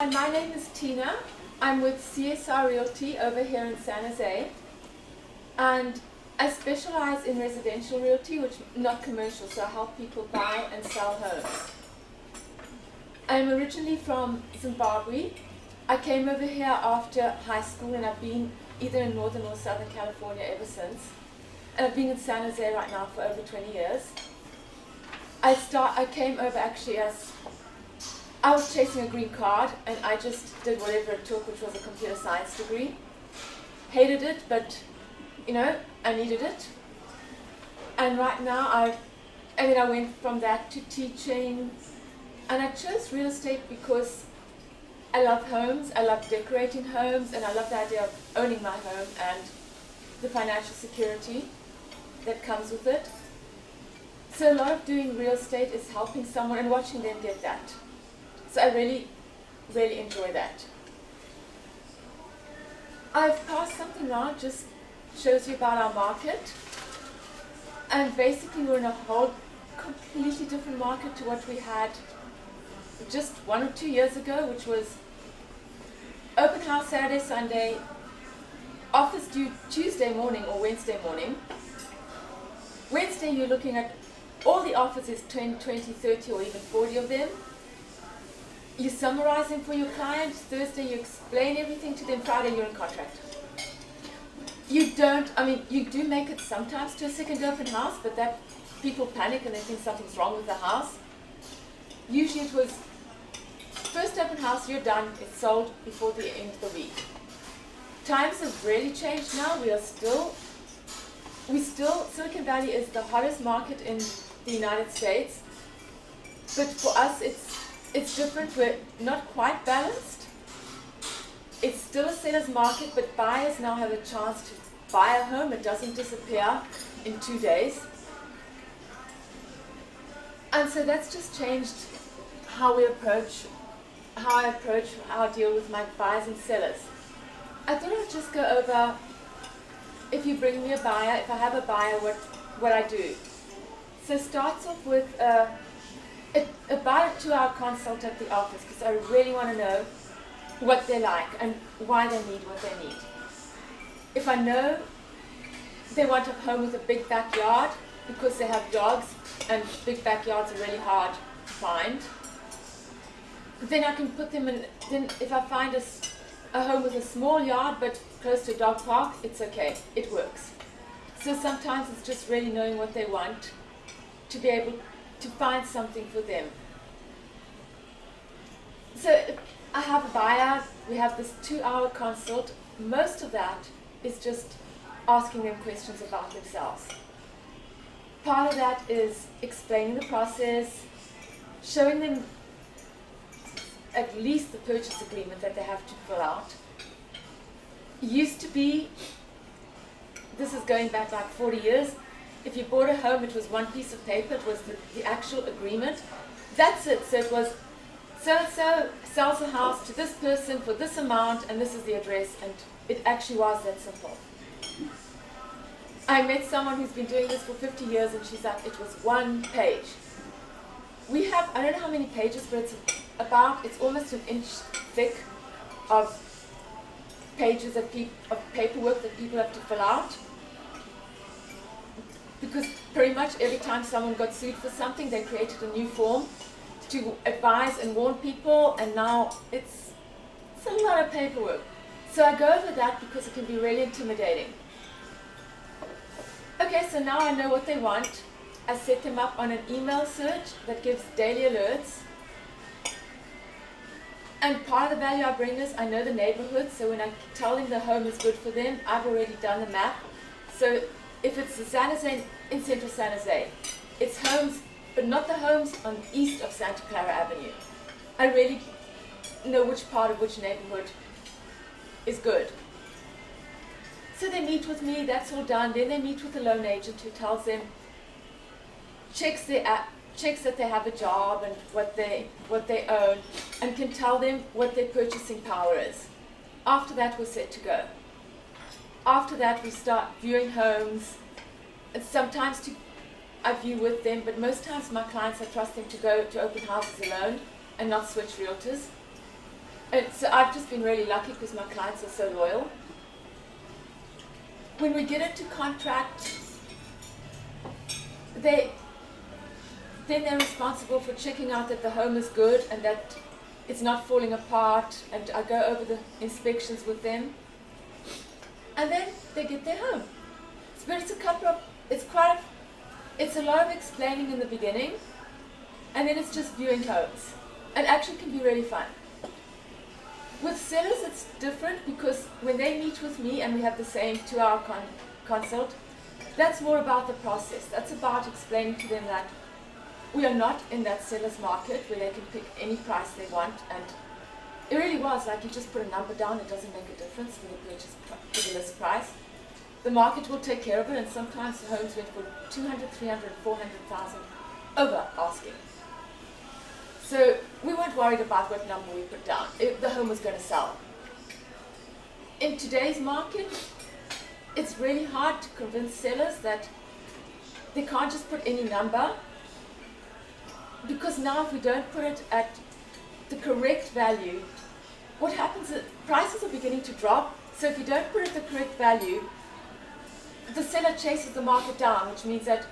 Hi, my name is Tina. I'm with CSR Realty over here in San Jose, and I specialize in residential realty, which not commercial, so I help people buy and sell homes. I'm originally from Zimbabwe. I came over here after high school, and I've been either in Northern or Southern California ever since. And I've been in San Jose right now for over 20 years. I came over actually as I was chasing a green card, and I just did whatever it took, which was a computer science degree. Hated it, but I needed it. And right now I went from that to teaching, and I chose real estate because I love homes, I love decorating homes, and I love the idea of owning my home and the financial security that comes with it. So a lot of doing real estate is helping someone and watching them get that. So I really, really enjoy that. I've passed something now, just shows you about our market. And basically we're in a whole completely different market to what we had just 1 or 2 years ago, which was open house Saturday, Sunday, offers due Tuesday morning or Wednesday morning. Wednesday you're looking at all the offers is 10, 20, 30 or even 40 of them. You summarize them for your client. Thursday you explain everything to them. Friday you're in contract. You do make it sometimes to a second open house, but that people panic and they think something's wrong with the house. Usually it was first open house, you're done, it's sold before the end of the week. Times have really changed now. Silicon Valley is the hottest market in the United States, but for us it's different. We're not quite balanced. It's still a seller's market, but buyers now have a chance to buy a home. It doesn't disappear in 2 days. And so that's just changed how I deal with my buyers and sellers. I thought I'd just go over, if you bring me a buyer, if I have a buyer, what I do. So it starts off with about a 2-hour consult at the office, because I really want to know what they like and why they need what they need. If I know they want a home with a big backyard because they have dogs and big backyards are really hard to find, then I can put them in. Then if I find a home with a small yard but close to a dog park, it's okay, it works. So sometimes it's just really knowing what they want to be able to find something for them. So if I have a buyer, we have this 2-hour consult. Most of that is just asking them questions about themselves. Part of that is explaining the process, showing them at least the purchase agreement that they have to fill out. Used to be, this is going back like 40 years, if you bought a home, it was one piece of paper, it was the actual agreement. That's it. So it was so-and-so sells the house to this person for this amount, and this is the address, and it actually was that simple. I met someone who's been doing this for 50 years, and she's like, it was 1 page. We have, I don't know how many pages, but it's almost an inch thick of pages of paperwork that people have to fill out. Because pretty much every time someone got sued for something, they created a new form to advise and warn people, and now it's a lot of paperwork. So I go over that because it can be really intimidating. Okay, so now I know what they want. I set them up on an email search that gives daily alerts. And part of the value I bring is I know the neighborhood, so when I tell them the home is good for them, I've already done the map. So if it's San Jose, in central San Jose, it's homes, but not the homes on east of Santa Clara Avenue. I really know which part of which neighborhood is good. So they meet with me, that's all done. Then they meet with a loan agent who tells them, checks that they have a job and what they own, and can tell them what their purchasing power is. After that, we're set to go. After that, we start viewing homes, and sometimes I view with them, but most times my clients, I trust them to go to open houses alone and not switch realtors. And so I've just been really lucky because my clients are so loyal. When we get into contract, then they're responsible for checking out that the home is good and that it's not falling apart, and I go over the inspections with them. And then they get their home. But it's a lot of explaining in the beginning, and then it's just viewing homes. And actually can be really fun. With sellers it's different because when they meet with me and we have the same 2-hour consult, that's more about the process. That's about explaining to them that we are not in that seller's market where they can pick any price they want, and it really was like you just put a number down, it doesn't make a difference for the list price. The market will take care of it, and sometimes the homes went for 200, 300, 400,000 over asking. So we weren't worried about what number we put down. The home was going to sell. In today's market, it's really hard to convince sellers that they can't just put any number, because now if we don't put it at the correct value, what happens is prices are beginning to drop. So if you don't put it at the correct value, the seller chases the market down, which means that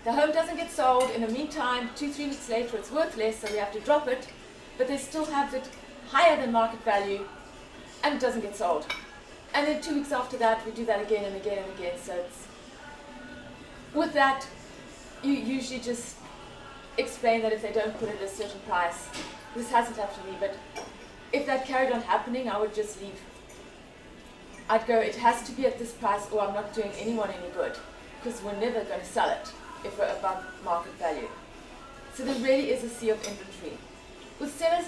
the home doesn't get sold. In the meantime, 2-3 weeks later, it's worth less, so we have to drop it, but they still have it higher than market value, and it doesn't get sold. And then 2 weeks after that, we do that again and again and again. So with that, you usually just explain that if they don't put it at a certain price, this hasn't happened to me, but if that carried on happening, I would just leave. I'd go, it has to be at this price or I'm not doing anyone any good, because we're never going to sell it if we're above market value. So there really is a sea of inventory. With sellers,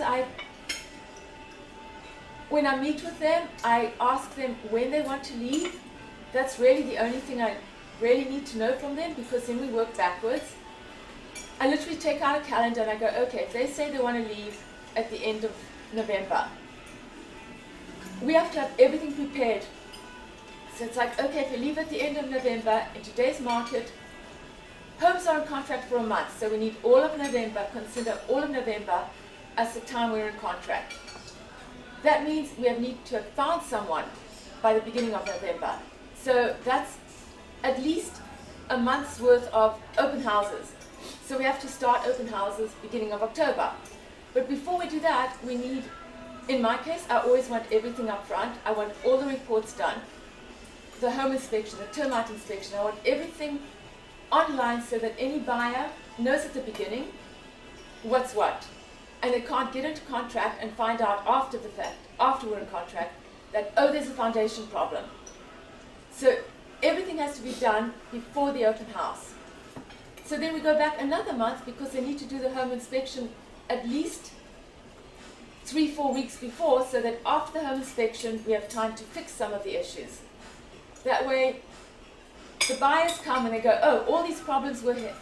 when I meet with them, I ask them when they want to leave. That's really the only thing I really need to know from them, because then we work backwards. I literally take out a calendar and I go, okay, if they say they want to leave at the end of November, we have to have everything prepared. So it's like, okay, if you leave at the end of November, in today's market, homes are in contract for a month, so we need all of November, consider all of November as the time we're in contract. That means we need to have found someone by the beginning of November. So that's at least a month's worth of open houses. So we have to start open houses beginning of October. But before we do that, we need, in my case, I always want everything up front. I want all the reports done, the home inspection, the termite inspection. I want everything online so that any buyer knows at the beginning what's what. And they can't get into contract and find out after the fact, after we're in contract, that, oh, there's a foundation problem. So everything has to be done before the open house. So then we go back another month because they need to do the home inspection at least 3-4 weeks before, so that after the home inspection we have time to fix some of the issues. That way the buyers come and they go, oh, all these problems were here.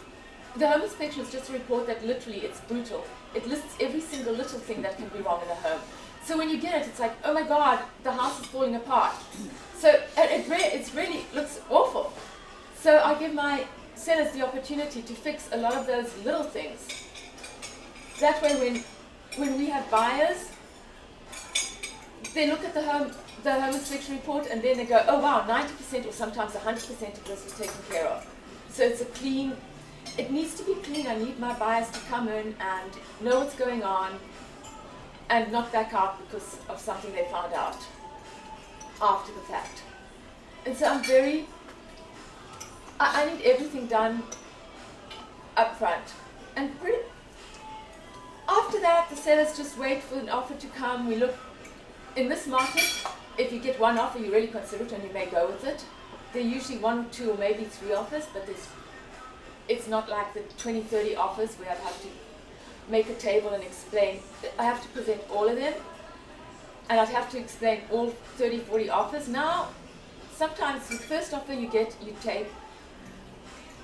The home inspection is just a report that literally it's brutal. It lists every single little thing that can be wrong in a home. So when you get it, it's like, oh my God, the house is falling apart. So it really looks awful. So I give my sellers the opportunity to fix a lot of those little things. That way when we have buyers, they look at the home inspection report and then they go, oh wow, 90% or sometimes 100% of this is taken care of. So it's a clean, it needs to be clean. I need my buyers to come in and know what's going on and not back out because of something they found out after the fact. And so I need everything done up front. And after that, the sellers just wait for an offer to come. We look, in this market, if you get one offer, you really consider it and you may go with it. There are usually 1 or 2 or maybe 3 offers, but it's not like the 20, 30 offers where I'd have to make a table and explain. I have to present all of them, and I'd have to explain all 30, 40 offers. Now, sometimes the first offer you get, you take.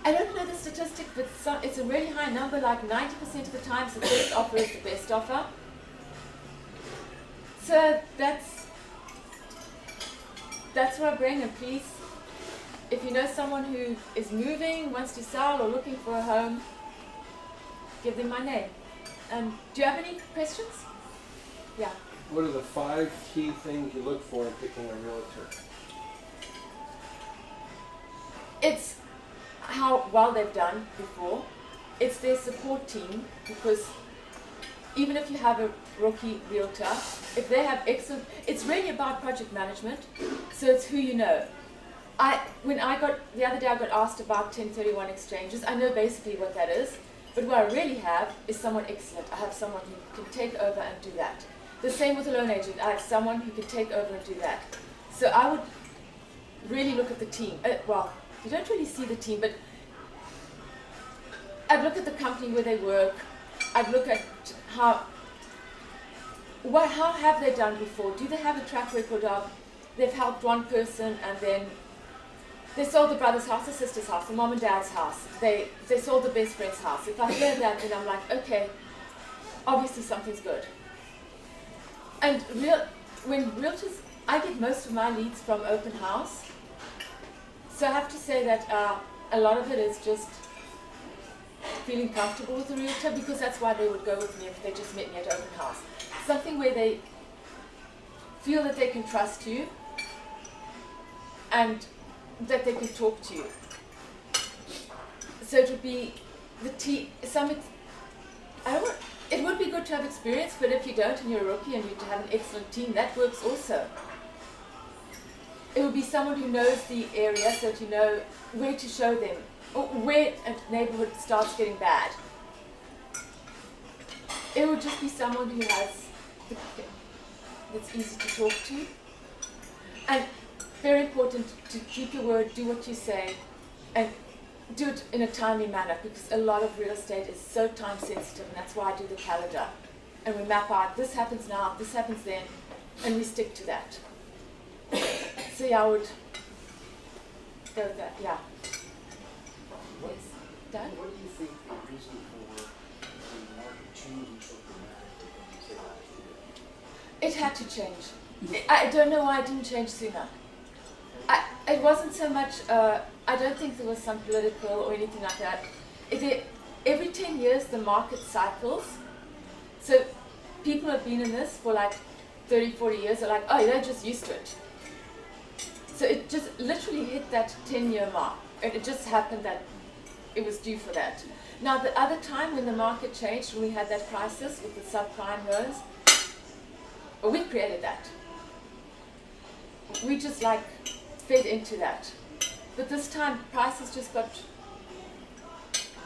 I don't know the statistic, but it's a really high number, like 90% of the times the first offer is the best offer. So that's what I bring, and please, if you know someone who is moving, wants to sell, or looking for a home, give them my name. Do you have any questions? Yeah. What are the 5 key things you look for in picking a realtor? It's how well they've done before. It's their support team, because even if you have a rookie realtor, if they have excellent, it's really about project management. So it's who you know. The other day I got asked about 1031 exchanges. I know basically what that is, but what I really have is someone excellent. I have someone who can take over and do that. The same with a loan agent. I have someone who can take over and do that. So I would really look at the team. Well, you don't really see the team, but I'd look at the company where they work. I'd look at how have they done before? Do they have a track record of they've helped one person and then they sold the brother's house, the sister's house, the mom and dad's house. They sold the best friend's house. If I hear that, then I'm like, okay, obviously something's good. And when realtors, I get most of my leads from open house. So I have to say that a lot of it is just feeling comfortable with the realtor, because that's why they would go with me if they just met me at open house. Something where they feel that they can trust you and that they can talk to you. So it would be the team. It would be good to have experience, but if you don't and you're a rookie and you have an excellent team, that works also. It would be someone who knows the area, so that you know where to show them, or where a neighborhood starts getting bad. It would just be someone who that's easy to talk to. And very important to keep your word, do what you say, and do it in a timely manner, because a lot of real estate is so time sensitive, and that's why I do the calendar. And we map out, this happens now, this happens then, and we stick to that. So yeah, I would go with that, yeah. Yes, Dan? What do you think the reason for the market changing so dramatically from, say, last year? It had to change. I don't know why it didn't change sooner. It wasn't so much, I don't think there was some political or anything like that. Every 10 years the market cycles. So people have been in this for like 30, 40 years. They're like, oh, they're just used to it. So it just literally hit that 10-year mark. And it just happened that it was due for that. Now the other time when the market changed, when we had that crisis with the subprime loans, we created that. We just like fed into that. But this time prices just got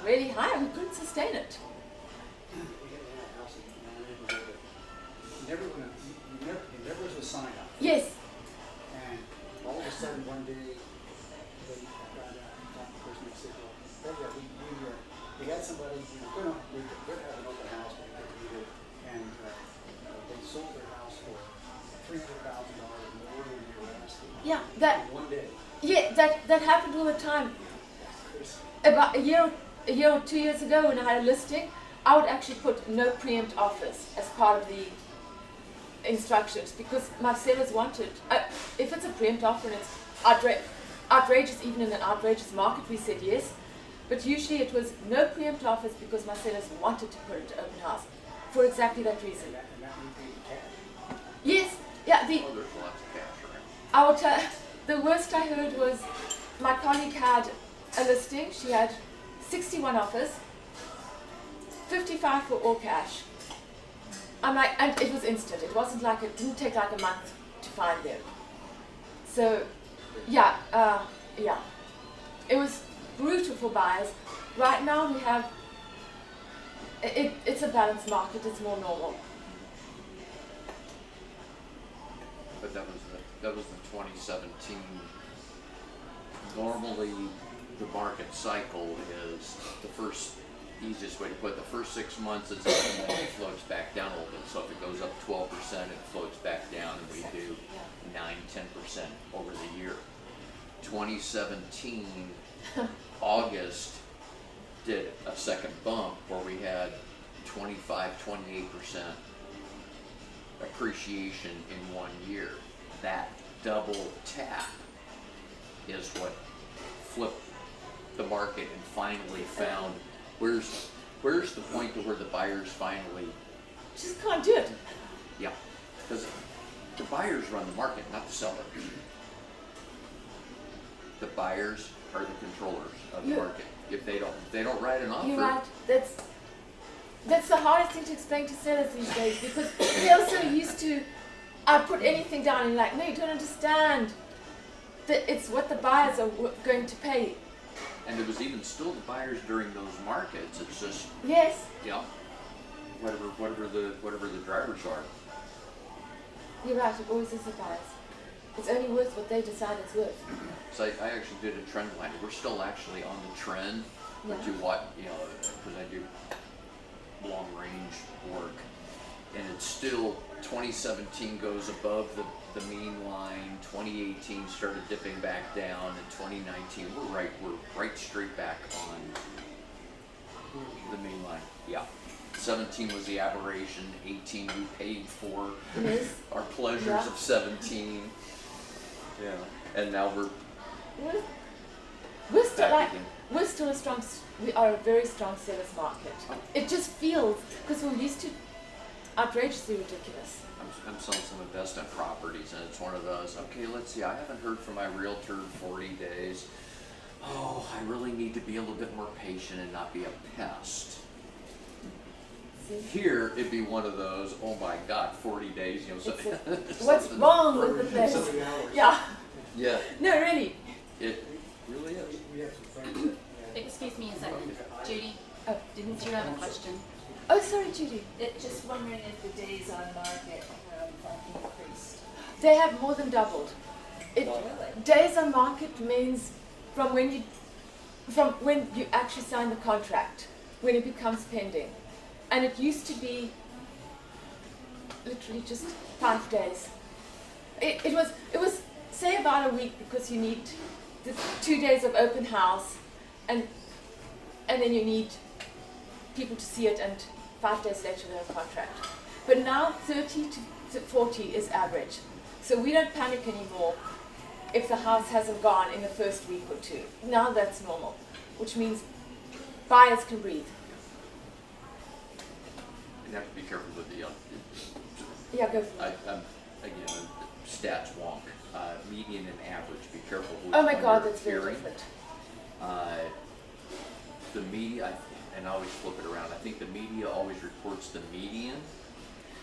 really high. We couldn't sustain it. We had a house in my neighborhood. You never was a sign up. Yes. And all of a sudden one day, they got out the person and said, well, we had somebody, we could have an open house, we could read it, and they sold their house for $300,000 more than they were asking. Yeah, in one day. Yeah, that happened all the time. About a year or 2 years ago, when I had a listing, I would actually put no preempt offers as part of the instructions, because my sellers wanted, if it's a preempt offer and it's outrageous, even in an outrageous market, we said yes. But usually it was no preempt offers because my sellers wanted to put it to open house for exactly that reason. And that would be cash. Yes, yeah. Oh, there's lots of cash around. I will tell. The worst I heard was my colleague had a listing. She had 61 offers, 55 for all cash. I'm like, and it was instant. It wasn't like, it didn't take like a month to find them. So, yeah, it was brutal for buyers. Right now we have, it's a balanced market. It's more normal. But that was the 2017. Normally, the market cycle is easiest way to put it, the first 6 months is up and then it floats back down a little bit. So if it goes up 12%, it floats back down, and we do 9-10% over the year. 2017, August did a second bump where we had 25-28% appreciation in 1 year. That double tap is what flipped the market and finally found where's the point to where the buyers finally Just can't do it. yeah. Because the buyers run the market, not the sellers. The buyers are the controllers of the You- market. If they don't write an offer, You're right. That's the hardest thing to explain to sellers these days because they're so used to, I put anything down and like, no, you don't understand. That it's what the buyers are going to pay. and there was even still the buyers during those markets. It's just, Yes. whatever the drivers are. You're right, it always is the buyers. It's only worth what they decide it's worth. So I actually did a trend line. We're still actually on the trend, but Yeah. you what, because I do long range work, and it's still 2017 goes above the mean line. 2018 started dipping back down, and 2019 we're right straight back on the mean line. Yeah. 17 was the aberration. 18 we paid for Yes. our pleasures Yeah. of 17. Yeah. And now We're still back like, again. we're still we are a very strong seller's market. It just feels, because we're used to outrageously ridiculous. I'm selling some investment properties, and it's one of those, okay, let's see, I haven't heard from my realtor in 40 days. Oh, I really need to be a little bit more patient and not be a pest. See? Here, it'd be one of those, oh my God, 40 days, so What's something wrong with the place? So many hours. Yeah. Yeah, No, really. it really is. We have some friends that, Excuse me a second. Judy, Oh, didn't you have a question? oh, sorry, Judy. Just wondering if the days on market have increased. They have more than doubled. It, Really? days on market means from when you actually sign the contract, when it becomes pending. And it used to be literally just 5 days. It was say about a week because you need the 2 days of open house and then you need people to see it, and 5 days later they have a contract. But now 30 to 40 is average. So we don't panic anymore if the house hasn't gone in the first week or two. Now that's normal, which means buyers can breathe. You have to be careful with the, Yeah, go for it. again, stats wonk, median and average, be careful who Oh my God, you're that's very hearing. different. The media, and I always flip it around, I think the media always reports the median,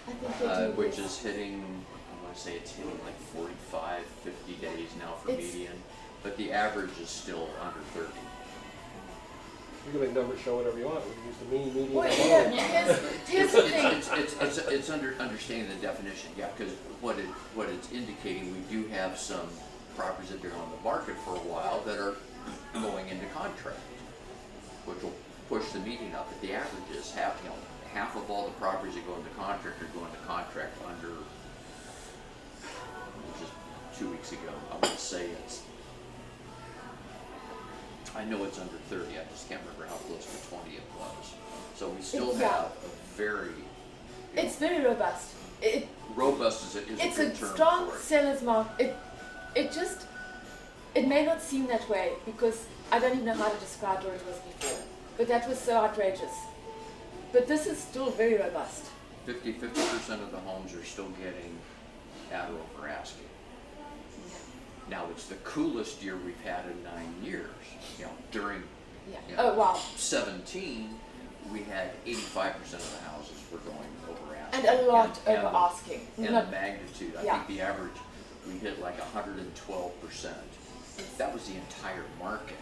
I think they do. which yes. is hitting, I want to say it's hitting like 45, 50 days now for It's- median, but the average is still under 30. You can make numbers show whatever you want. We can use the mean, median, Well, and yeah, low. here's the thing. It's understanding the definition, yeah, because what it's indicating, we do have some properties that have been on the market for a while that are going into contract, which will push the median up, but the average is half of all the properties that go into contract are going to contract under, which is 2 weeks ago, I would say I know it's under 30, I just can't remember how close to 20 it was. So we still Yeah. have a very It's very robust. robust is a It's good a term strong for it. seller's market. It may not seem that way because I don't even know how to describe what it was before. But that was so outrageous. But this is still very robust. 50% of the homes are still getting at or over asking. Now it's the coolest year we've had in 9 years. During Yeah. Yeah. Oh wow. 17, we had 85% of the houses were going over asking. And a lot And over the- asking. And Not- the magnitude, I Yeah. think the average, we hit like 112%. That was the entire market,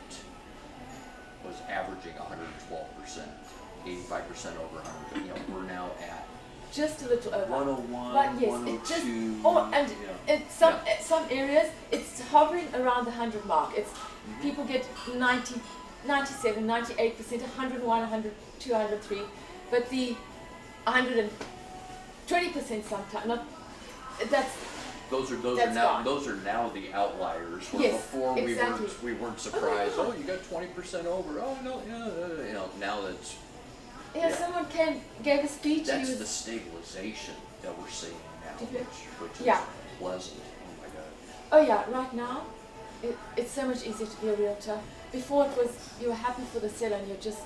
was averaging 112%, 85% over 100. We're now at just a little over. 101, But yes, 102. it just and yeah. in some areas it's hovering around the 100 mark. It's people get 90, 97, 98%, 101, 100, 203, but the 120% sometimes not. That's Those are That's gone. those are now the outliers. Where Yes, before exactly. we weren't surprised. God. Oh, you got 20% over. Oh no, now that's yeah. Someone gave a speech. that's he the was stabilization that we're seeing now, Did you- which is Yeah. pleasant. Oh my God. oh yeah. Right now, it's so much easier to be a realtor. Before it was you were happy for the seller and you're just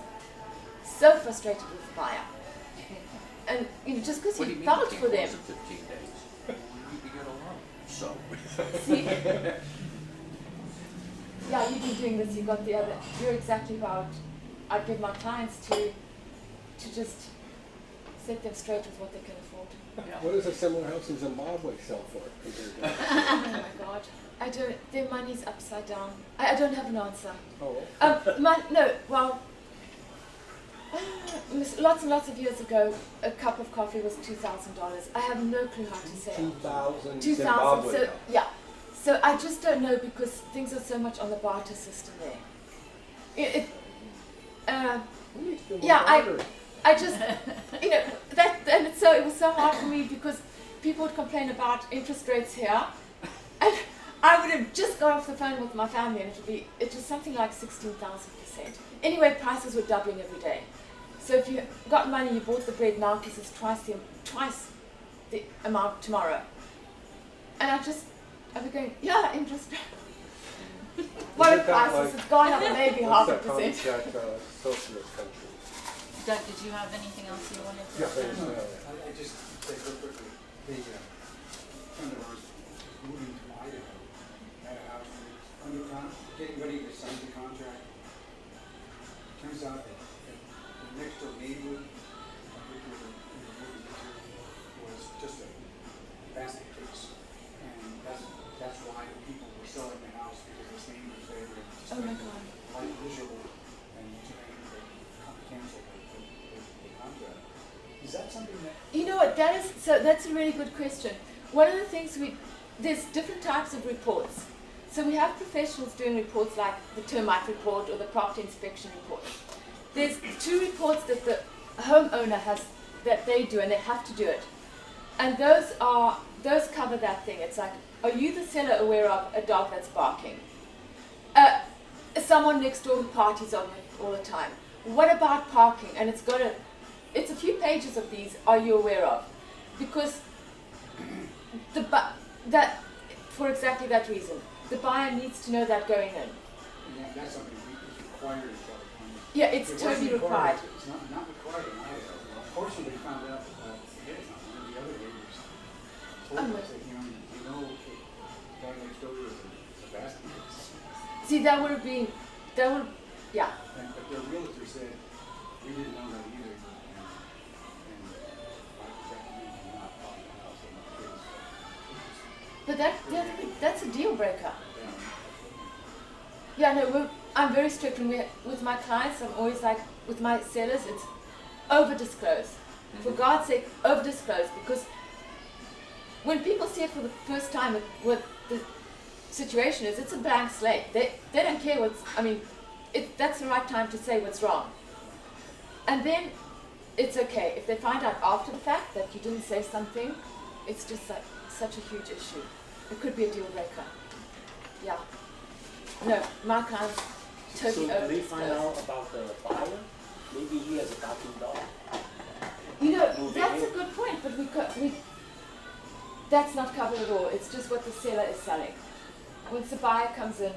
so frustrated with the buyer, and just because What do you you mean felt you for can't them. close in 15 days? See? Yeah, you've been doing this, you got the other. You're exactly about. I'd give my clients to just set them straight with what they can afford. What does a similar house in Zimbabwe sell for compared to? Oh my God. I don't, their money's upside down. I don't have an answer. Oh. No, well, lots and lots of years ago, a cup of coffee was $2,000. I have no clue how to say it. 2,000 2,000, Zimbabwe. so, yeah. So I just don't know because things are so much on the barter system there. We need to do more Yeah, bartering. I just, and so it was so hard for me because people would complain about interest rates here, and I would have just got off the phone with my family, and it was something like 16,000%. Anyway, prices were doubling every day. So if you got money, you bought the bread now because it's twice the amount tomorrow. And I'd be going, yeah, interest rate. What Isn't are that prices? like- It's gone up maybe What's half a that percent. concept, socialist countries? Doug, did you have anything else you wanted to Yeah, say? there's, I just say real quickly, the friend of ours is moving to Idaho, had a house, under getting ready to sign the contract. Turns out that the next door neighbor, was just a basket case. And that's why the people were selling the house, because this neighbor's there, and just Oh my making God. life miserable, and so they canceled the contract. Is that something that? You know what, that's a really good question. One of the things there's different types of reports. So we have professionals doing reports like the termite report or the property inspection report. There's two reports that the homeowner has, that they do, and they have to do it. And those cover that thing. It's like, are you the seller aware of a dog that's barking? Someone next door who parties on it all the time. What about parking? And it's a few pages of these, are you aware of? Because for exactly that reason. The buyer needs to know that going in. Yeah, that's something it's required in California. Yeah, it's It totally wasn't required. It's not required in Idaho. Fortunately, we found out one of the other neighbors told us that, you know, the guy next door is a basket case. See, yeah. But their realtor said, we didn't know that either. And I recommend you not buy the house and not kids. But that's a deal breaker. Yeah. Yeah, no, I'm very strict with my clients. I'm always like, with my sellers, it's over-disclose. For God's sake, over-disclose, because when people see it for the first time, what the situation is, it's a blank slate. They don't care that's the right time to say what's wrong. And then it's okay. If they find out after the fact that you didn't say something, it's just like such a huge issue. It could be a deal breaker. Yeah. No, my clients totally So do they find over-disclose. out about the buyer? Maybe he has a barking dog. That's a good point, but that's not covered at all. It's just what the seller is selling. Once the buyer comes in,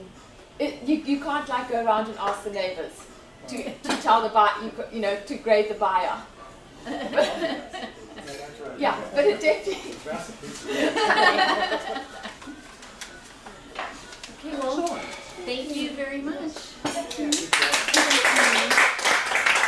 you can't go around and ask the neighbors to tell the buyer, to grade the buyer. Yeah, that's right. Yeah, but it definitely. Okay, well, thank you very much. Thank you.